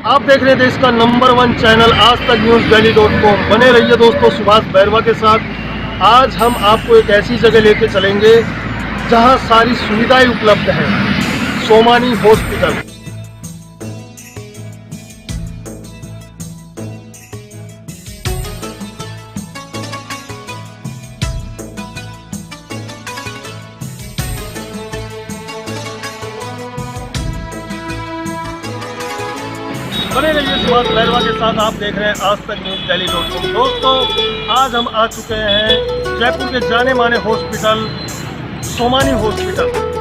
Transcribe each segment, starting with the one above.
आप देख रहे हैं देश का नंबर 1 चैनल आज तक न्यूज़ delhi.com। बने रहिए दोस्तों सुभाष बैरवा के साथ। आज हम आपको एक ऐसी जगह लेके चलेंगे जहां सारी सुविधाएं उपलब्ध हैं, सोमानी हॉस्पिटल। बने रहिए सुभाष बैरवा के साथ। आप देख रहे हैं आज तक न्यूज़ delhi.com। दोस्तों आज हम आ चुके हैं जयपुर के जाने माने हॉस्पिटल सोमानी हॉस्पिटल।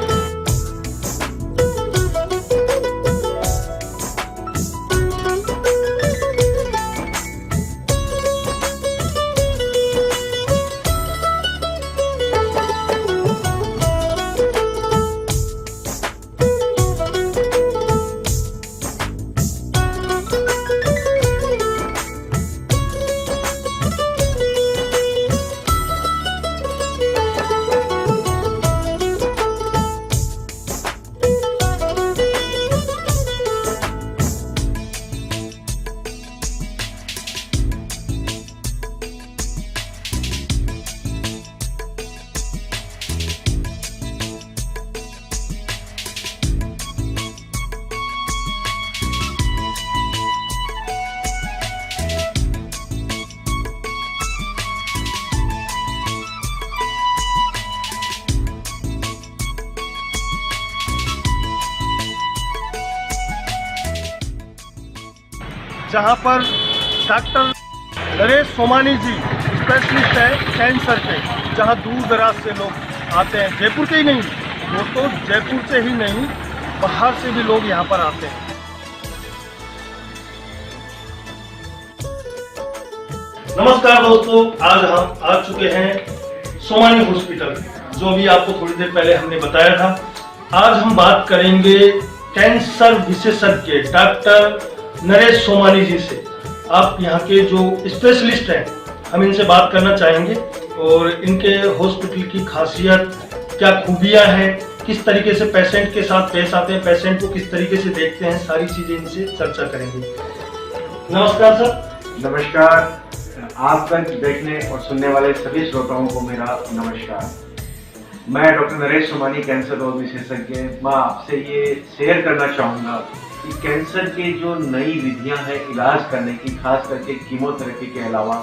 जहां पर डॉक्टर नरेश सोमानी जी स्पेशलिस्ट है कैंसर के, जहां दूर दराज से लोग आते हैं। जयपुर के ही नहीं दोस्तों, जयपुर से ही नहीं बाहर से भी लोग यहां पर आते हैं। नमस्कार दोस्तों, आज हम आ चुके हैं सोमानी हॉस्पिटल, जो भी आपको थोड़ी देर पहले हमने बताया था। आज हम बात करेंगे कैंसर विशेषज्ञ डॉक्टर नरेश सोमानी जी से। आप यहाँ के जो स्पेशलिस्ट हैं, हम इनसे बात करना चाहेंगे और इनके हॉस्पिटल की खासियत, क्या खूबियाँ हैं, किस तरीके से पेशेंट के साथ पेश आते हैं, पेशेंट को किस तरीके से देखते हैं, सारी चीजें इनसे चर्चा करेंगे। नमस्कार सर। नमस्कार। आज तक देखने और सुनने वाले सभी श्रोताओं को मेरा नमस्कार। मैं डॉक्टर नरेश सोमानी, कैंसर रोग विशेषज्ञ। मैं आपसे ये शेयर करना चाहूँगा कि कैंसर के जो नई विधियां हैं इलाज करने की, खास करके कीमोथेरेपी के अलावा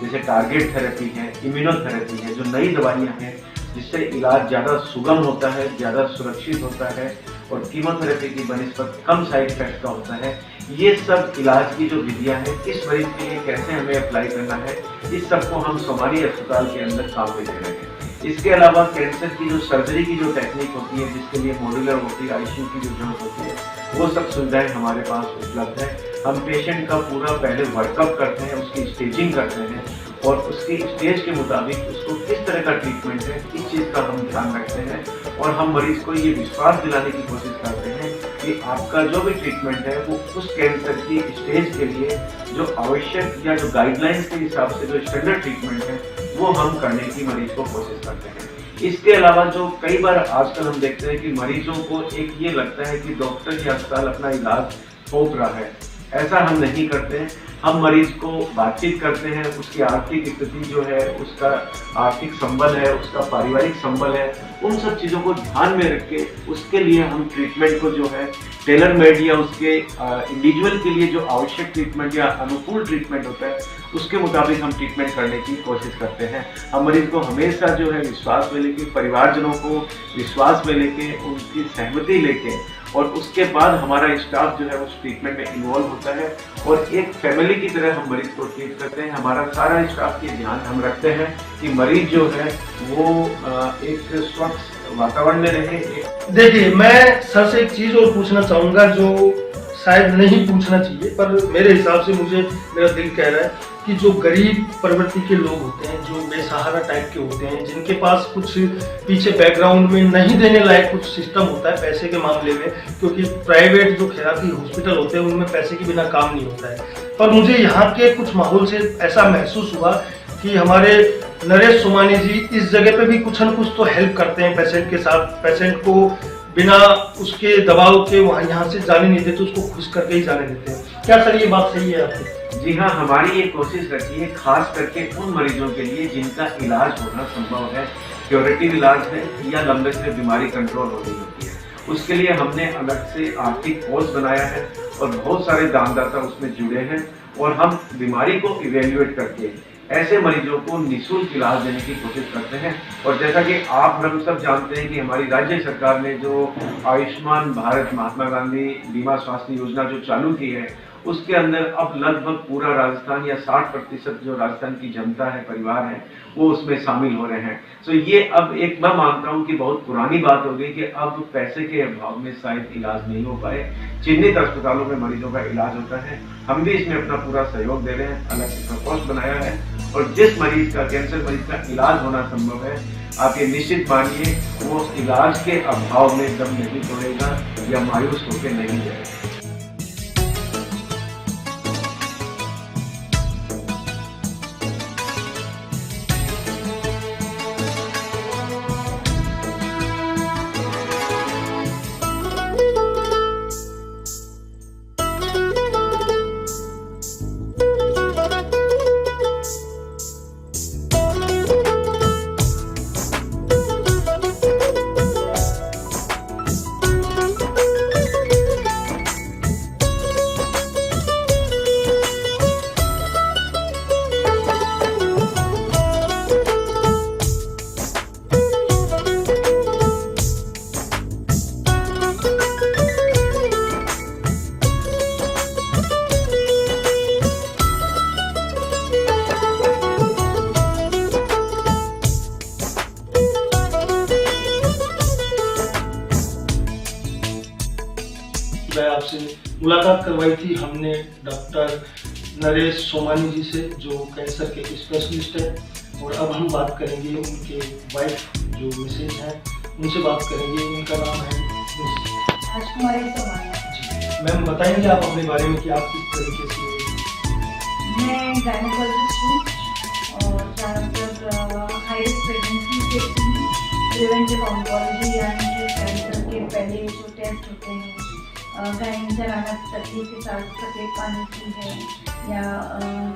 जैसे टारगेट थेरेपी है, इम्यूनोथेरेपी है, जो नई दवाइयां हैं जिससे इलाज ज़्यादा सुगम होता है, ज़्यादा सुरक्षित होता है और कीमोथेरेपी की बनिस्बत कम साइड इफेक्ट का होता है। ये सब इलाज की जो विधियां हैं इस मरीज के लिए कैसे हमें अप्लाई करना है, इस सबको हम सोमानी अस्पताल के अंदर काम में दे रहे हैं। इसके अलावा कैंसर की जो सर्जरी की जो टेक्निक होती है, जिसके लिए मॉड्यूलर होती है, आईसीयू की जो जरूरत होती है, वो सब सुविधाएं हमारे पास उपलब्ध है। हम पेशेंट का पूरा पहले वर्कअप करते हैं, उसकी स्टेजिंग करते हैं और उसकी स्टेज के मुताबिक उसको किस तरह का ट्रीटमेंट है, इस चीज़ का हम ध्यान रखते हैं और हम मरीज को ये विश्वास दिलाने की कोशिश करते हैं कि आपका जो भी ट्रीटमेंट है वो उस कैंसर की स्टेज के लिए जो आवश्यक या जो गाइडलाइंस के हिसाब से जो स्टैंडर्ड ट्रीटमेंट है वो हम करने की मरीज को कोशिश करते हैं। इसके अलावा जो कई बार आजकल हम देखते हैं कि मरीजों को एक ये लगता है कि डॉक्टर या अस्पताल अपना इलाज थोप रहा है, ऐसा हम नहीं करते हैं। हम मरीज को बातचीत करते हैं, उसकी आर्थिक स्थिति जो है, उसका आर्थिक संबल है, उसका पारिवारिक संबल है, उन सब चीज़ों को ध्यान में रख के उसके लिए हम ट्रीटमेंट को जो है टेलर मेड या उसके इंडिविजुअल के लिए जो आवश्यक ट्रीटमेंट या अनुकूल ट्रीटमेंट होता है उसके मुताबिक हम ट्रीटमेंट करने की कोशिश करते हैं। हम मरीज को हमेशा जो है विश्वास में लेके, परिवारजनों को विश्वास में लेके, उनकी सहमति लेके और उसके बाद हमारा स्टाफ जो है उस ट्रीटमेंट में इन्वॉल्व होता है और एक फैमिली की तरह हम मरीज को ट्रीट करते हैं। हमारा सारा स्टाफ की ध्यान हम रखते हैं कि मरीज जो है वो एक स्वच्छ वातावरण में रहे। देखिए, मैं सर से एक चीज और पूछना चाहूंगा जो शायद नहीं पूछना चाहिए, पर मेरे हिसाब से मेरा दिल कह रहा है कि जो गरीब प्रवृत्ति के लोग होते हैं, जो बेसहारा टाइप के होते हैं, जिनके पास कुछ पीछे बैकग्राउंड में नहीं देने लायक कुछ सिस्टम होता है पैसे के मामले में, क्योंकि प्राइवेट जो खैराती हॉस्पिटल होते हैं उनमें पैसे के बिना काम नहीं होता है। पर मुझे यहाँ के कुछ माहौल से ऐसा महसूस हुआ कि हमारे नरेश सोमानी जी इस जगह पे भी कुछ न कुछ तो हेल्प करते हैं पेशेंट के साथ। पेशेंट को बिना उसके दबाव के वहाँ यहाँ से जाने नहीं देते, उसको खुश करके ही जाने देते हैं। क्या सर ये बात सही है आपकी? जी हाँ, हमारी ये कोशिश रहती है खास करके उन मरीजों के लिए जिनका इलाज होना संभव है, क्यूरेटिव इलाज है या लंबे से बीमारी कंट्रोल हो रही होती है। उसके लिए हमने अलग से आर्थिक कोर्स बनाया है और बहुत सारे दानदाता उसमें जुड़े हैं और हम बीमारी को इवेल्युएट करके ऐसे मरीजों को निःशुल्क इलाज देने की कोशिश करते हैं। और जैसा कि आप हम सब जानते हैं कि हमारी राज्य सरकार ने जो आयुष्मान भारत महात्मा गांधी बीमा स्वास्थ्य योजना जो चालू की है, उसके अंदर अब लगभग पूरा राजस्थान या 60% जो राजस्थान की जनता है, परिवार है, वो उसमें शामिल हो रहे हैं। तो ये अब एक मैं मानता हूँ कि बहुत पुरानी बात हो गई कि अब पैसे के अभाव में शायद इलाज नहीं हो पाए, चिन्हित अस्पतालों में मरीजों का इलाज होता है। हम भी इसमें अपना पूरा सहयोग दे रहे हैं, अलग से प्रकोष्ठ बनाया है और जिस मरीज का कैंसर मरीज का इलाज होना संभव है, आप ये निश्चित मानिए वो इलाज के अभाव में दम नहीं तोड़ेगा या मायूस होकर नहीं जाएगा। मैं आपसे मुलाकात करवाई थी हमने डॉक्टर नरेश सोमानी जी से, जो कैंसर के स्पेशलिस्ट है। और अब हम बात करेंगे उनके वाइफ जो मिसेज हैं, उनसे बात करेंगे। उनका नाम है राजकुमारी सोमानी। जी मैम, बताएंगे आप अपने बारे में कि आप किस तरीके से? मैं गायनेकोलॉजिस्ट हूँ और ज़्यादातर हाई रिस्क प्रेगनेंसी देखती हूँ। प्रिवेंटिव ऑन्कोलॉजी यानी कि कैंसर के पहले जो टेस्ट होते हैं, गायन चलाना तकलीफ के साथ सफ़ेद पानी की है या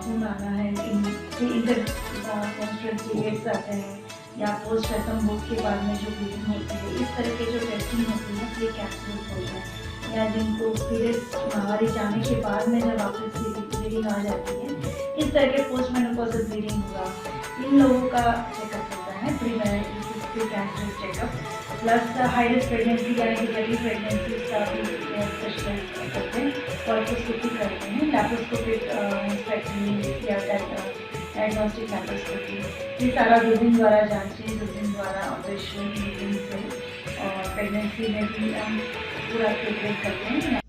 खून आना है, इंटरमेंस्ट्रुअल पीरियड्स आते हैं या पोस्ट पैटर्न बुक के बाद में जो ब्लीडिंग होती है, इस तरह के जो टेस्टिंग होती है ये कैंसर होता है। या जिनको पीरियड्स माहवारी जाने के बाद में जब वापस ब्लीडिंग आ जाती है, इस तरह के पोस्ट मेनोपॉजल ब्लीडिंग हुआ, इन लोगों का चेकअप होता है, pre cancer checkup. Plus high risk pregnancy यानी कि पहली प्रेगनेंसी का भी स्पेशलाइज करते हैं, कॉल्पोस्कोपी करते हैं, लैप्रोस्कोपिक स्पेक्ट्रमी या डायग्नोस्टिक लैप्रोस्कोपी। ये सारा दूरबीन द्वारा जांचें, दूरबीन द्वारा ऑपरेशन, दूरबीन से। और प्रेगनेंसी में भी हम पूरा ट्रीटमेंट करते हैं।